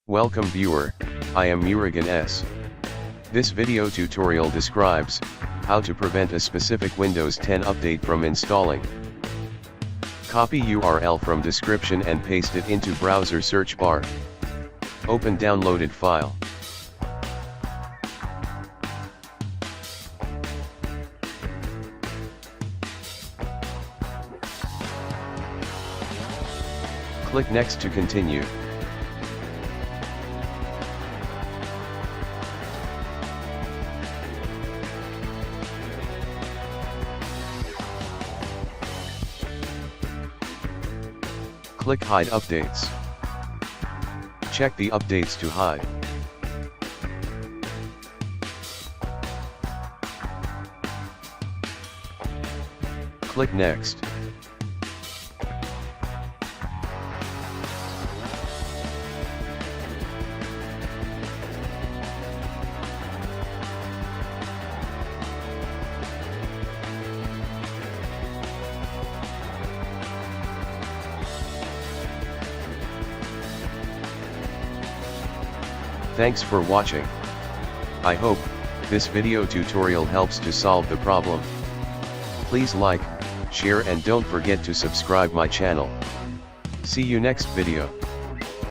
Welcome viewer, I am Murugan S. This video tutorial describes how to prevent a specific Windows 10 update from installing. Copy URL from description and paste it into browser search bar. Open downloaded file. Click Next to continue. Click Hide Updates. Check the updates to hide. Click Next. Thanks for watching. I hope this video tutorial helps to solve the problem. Please like, share and don't forget to subscribe my channel. See you next video.